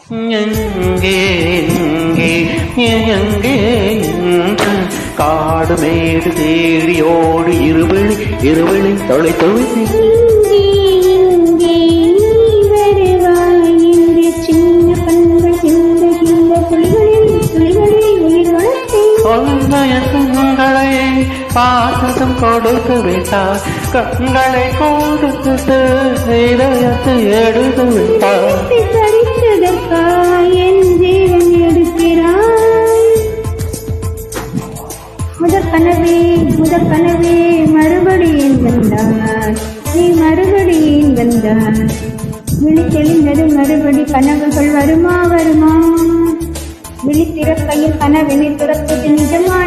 எங்கே எங்கே எங்கே காடு மேடு தேடி ஓடி இருவிழி தொலை தொழுதி கண்களை பார்த்ததும் கொடுத்து விட்டார் கண்களை கொடுத்து இதயத்தை எடுத்து விட்டார் என் ஜீவன் எடுக்கிறாய் முதற்கனவே மறுபடியும் வந்தார் நீ மறுபடியும் வந்தார் விழித்தெளிந்தது மறுபடி கனவுகள் வருமா விழித்திறக்கையில் கனவினை துறப்பது நிஜமா